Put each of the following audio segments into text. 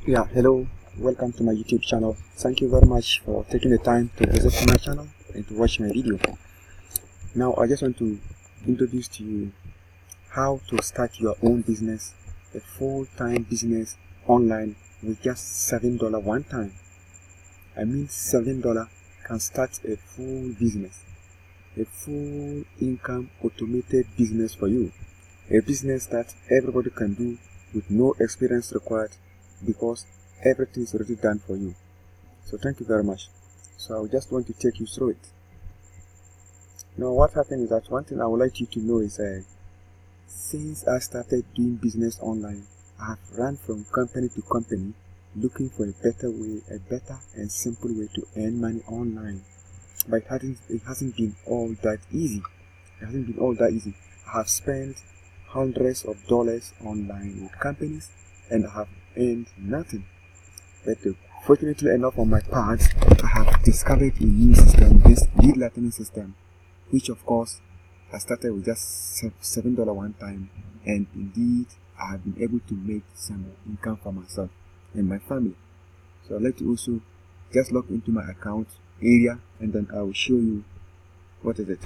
Yeah, hello, welcome to my YouTube channel. Thank you very much for taking the time to visit my channel and to watch my video. Now I just want to introduce to you how to start your own business, a full-time business online with just $7 one time. I mean $7 can start a full business, a full income automated business for you, a business that everybody can do with no experience required because everything is already done for you. So thank you very much. So I just want to take you through it. Now what happened is that one thing I would like you to know is since I started doing business online, I have run from company to company looking for a better way, a better and simple way to earn money online. But it hasn't been all that easy. It hasn't been all that easy. I have spent hundreds of dollars online with companies and I have earned nothing. But fortunately enough on my part, I have discovered a new system, this lead lightning system, which of course I started with just $7 one time, and indeed I have been able to make some income for myself and my family. So I'd like to also just log into my account area and then I will show you what is it.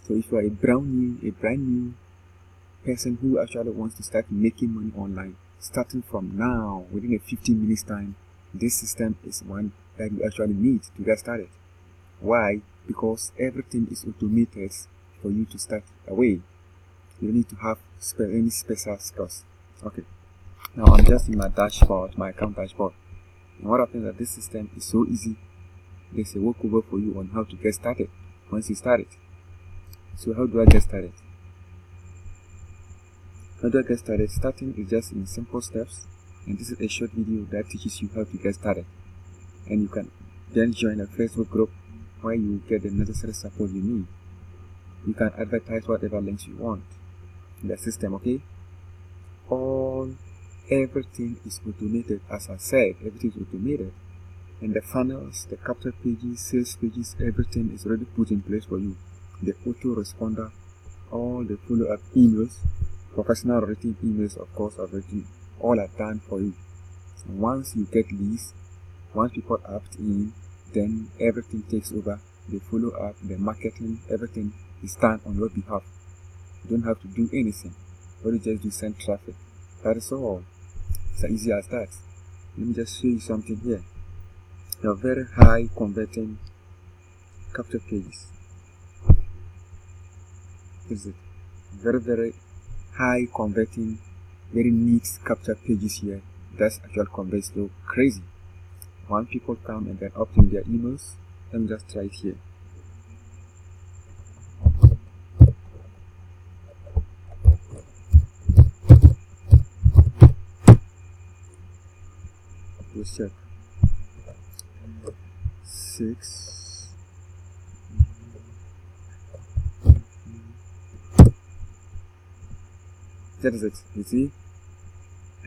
So if you are a brand new person who actually wants to start making money online, starting from now within a 15 minutes time, this system is one that you actually need to get started. Why? Because everything is automated for you to start away. You don't need to have any special skills. Okay, now I'm just in my dashboard, my account dashboard, and what happens is that this system is so easy. There's a walkover for you on how to get started once you start it. So how do I get started? How do I get started? Starting is just in simple steps, and this is a short video that teaches you how to get started. And you can then join a Facebook group where you will get the necessary support you need. You can advertise whatever links you want in the system, okay? Everything is automated. As I said, everything is automated. And the funnels, the capture pages, sales pages, everything is already put in place for you. The autoresponder, all the follow-up emails, professional written emails, of course, already all are done for you. Once you get leads, once people opt in, then everything takes over. The follow-up, the marketing, everything is done on your behalf. You don't have to do anything. All you just do send traffic. That is all. It's as easy as that. Let me just show you something here. There are very high converting capture pages. This is it. Very high converting, very neat capture pages here. That's actually converts so crazy. When people come and then opt in their emails, let me just try it here. Let's check. 6. That is it. You see,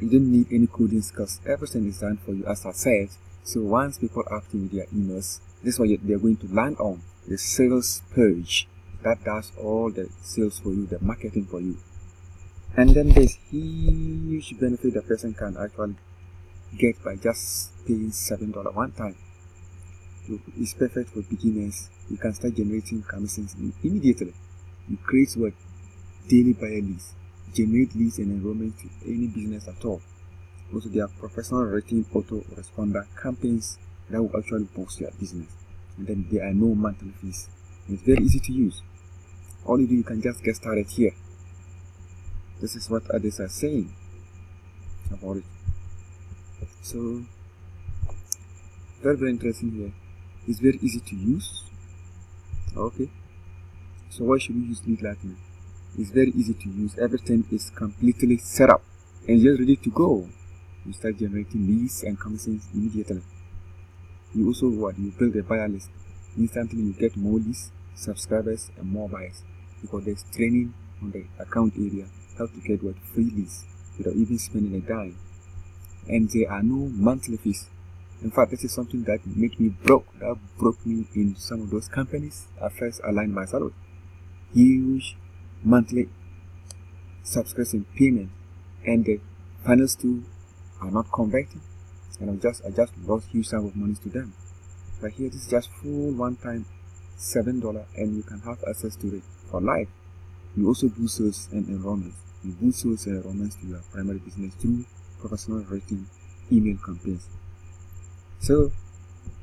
you don't need any coding skills. Everything is done for you, as I said. So once people opt in with their emails, this is what they're going to land on, the sales page that does all the sales for you, the marketing for you. And then there's huge benefit the person can actually get by just paying $7 one time. It's perfect for beginners. You can start generating commissions immediately. You create what? Daily buyer leads. Generate leads and enrollment to any business at all. Also, there are professional written autoresponder campaigns that will actually boost your business. And then there are no monthly fees. It's very easy to use. All you do, you can just get started here. This is what others are saying about it. So, very interesting here. It's very easy to use. Okay. So why should we use lead lightning? It's very easy to use. Everything is completely set up and just ready to go. You start generating leads and commissions immediately. You also you build a buyer list. Instantly you get more leads, subscribers and more buyers, because there's training on the account area how to get free leads without even spending a dime. And there are no monthly fees. In fact, this is something that made me broke. That broke me in some of those companies I first aligned myself with. Huge monthly subscription payment, and the finance two are not converting, and I just lost huge sum of money to them. But here this is just full one-time $7, and you can have access to it for life. You also boost sales and enrollments. You boost sales and enrollments to your primary business through professional written email campaigns. So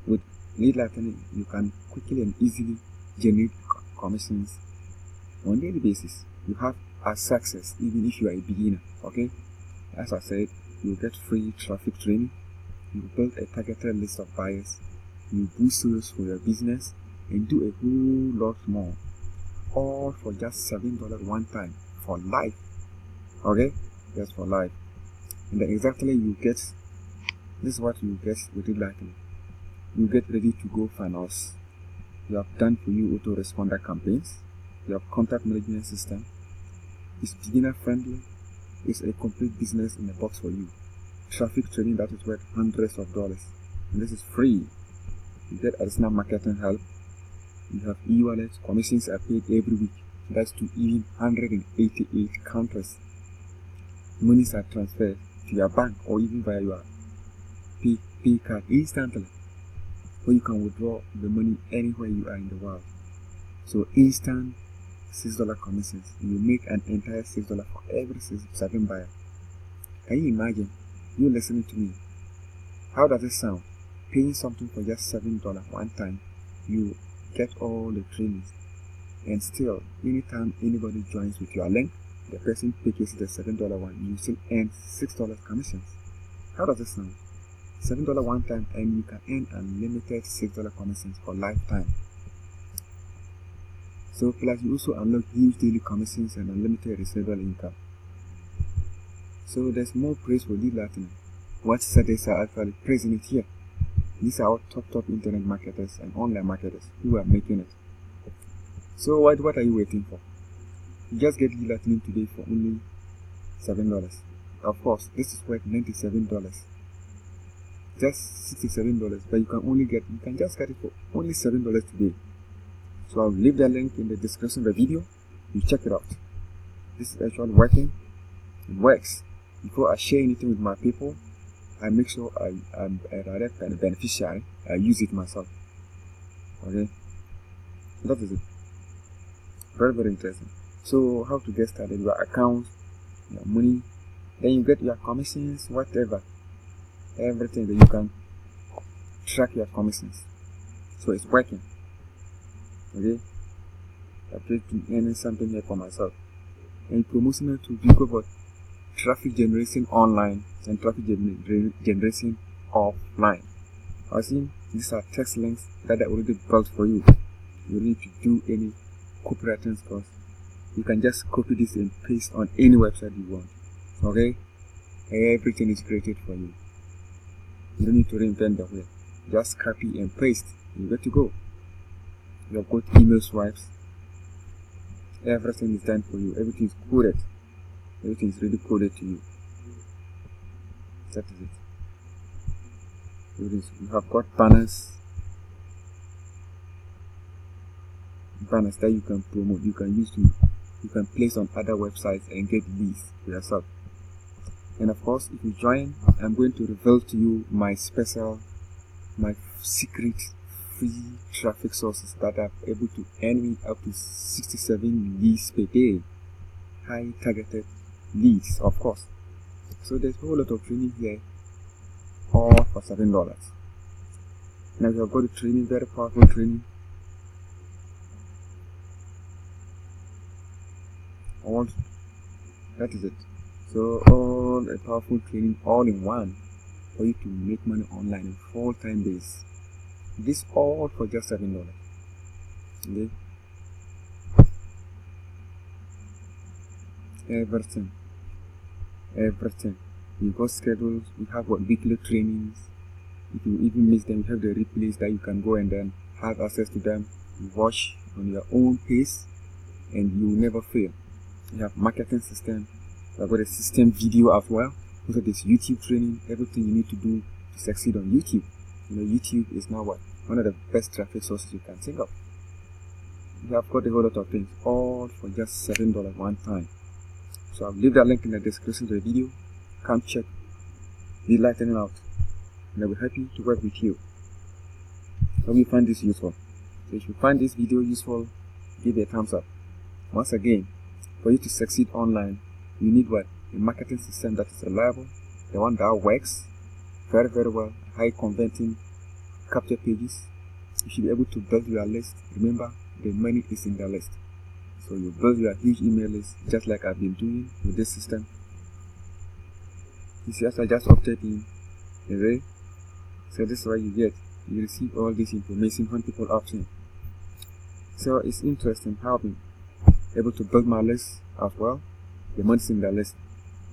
with Lead Lightning, you can quickly and easily generate commissions on a daily basis. You have a success even if you are a beginner. Okay, as I said, you get free traffic training, you build a targeted list of buyers, you boost sales for your business, and do a whole lot more, all for just $7 one time for life. Okay, just for life. And then exactly you get, this is what you get with Lead Lightning. You get ready to go finance. You have done for you autoresponder campaigns. You have contact management system. It's beginner friendly. It's a complete business in a box for you. Traffic training that is worth hundreds of dollars, and this is free. You get additional marketing help. You have e-wallet. Commissions are paid every week. That's to even 188 countries. Monies are transferred to your bank or even via your pay card instantly, or you can withdraw the money anywhere you are in the world. So instant $6 commissions. You make an entire $6 for every 7 buyer. Can you imagine? You listening to me. How does it sound? Paying something for just $7 one time, you get all the trainings, and still, anytime anybody joins with your link, the person purchases the $7 one, you still earn $6 commissions. How does it sound? $7 one time, and you can earn unlimited $6 commissions for lifetime. So plus you also unlock huge daily commissions and unlimited residual income. So there's more praise for Lead Lightning. What studies are actually praising it here? These are all top internet marketers and online marketers who are making it. So what are you waiting for? You just get Lead Lightning today for only $7. Of course, this is worth $97. Just $67, but you can just get it for only $7 today. So I'll leave the link in the description of the video. You check it out. This is actually working. It works. Before I share anything with my people, I make sure I'm a direct beneficiary. I use it myself. Okay, that is it. Very interesting. So how to get started? Your account, your money, then you get your commissions, whatever, everything that you can track your commissions. So it's working. Okay, I'm earning something here for myself. And promotional to because about traffic generation online and traffic generation offline. I think these are text links that are already built for you. You don't need to do any copywriting course. You can just copy this and paste on any website you want. Okay, everything is created for you. You don't need to reinvent the wheel. Just copy and paste. You're good to go. You have got email swipes. Everything is done for you. Everything is coded. Everything is really coded to you. That is it. You have got banners that you can promote. You can use you can place on other websites and get leads for yourself. And of course, if you join, I'm going to reveal to you my secret free traffic sources that are able to earn me up to 67 leads per day. High targeted leads, of course. So there's a whole lot of training here, all for $7. Now we have got a training, very powerful training. All that is it. So all a powerful training all in one for you to make money online in full-time base. This all for just $7. Okay. Everything. We got schedules. We have weekly trainings. If you even miss them, we have the replays that you can go and then have access to them. You watch on your own pace, and you will never fail. We have marketing system. We have got a system video as well. Also, this YouTube training. Everything you need to do to succeed on YouTube. You know, YouTube is now one of the best traffic sources you can think of. We have got a whole lot of things, all for just $7 one time. So I'll leave that link in the description of the video. Come check the lightning out, and I'll be happy to work with you. Hope you find this useful. So if you find this video useful, give it a thumbs up. Once again, for you to succeed online, you need what? A marketing system that is reliable, the one that works very well, high converting capture pages. You should be able to build your list. Remember, the money is in the list. So you build your huge email list just like I've been doing with this system. You see, as I just opted in, so this is what you get. You receive all this information when people opt in. So it's interesting how I've been able to build my list as well. The money's in the list.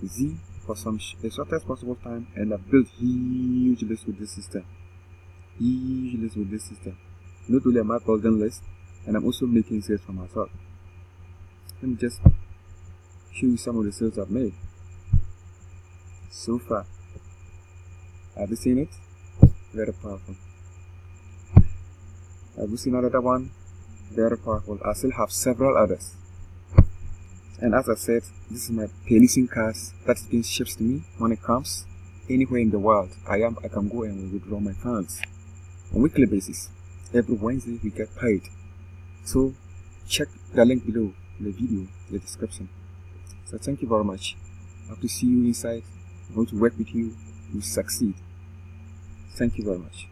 Easy for the shortest possible time, and I built huge lists with this system. Not only am I building lists, and I'm also making sales for myself. Let me just show you some of the sales I've made so far. Have you seen it? Very powerful. Have you seen another one? Very powerful. I still have several others. And as I said, this is my pay leasing cards that is being shipped to me when it comes anywhere in the world. I can go and withdraw my funds on a weekly basis. Every Wednesday we get paid. So check the link below in the video, in the description. So thank you very much. I hope to see you inside. I want to work with you. You succeed. Thank you very much.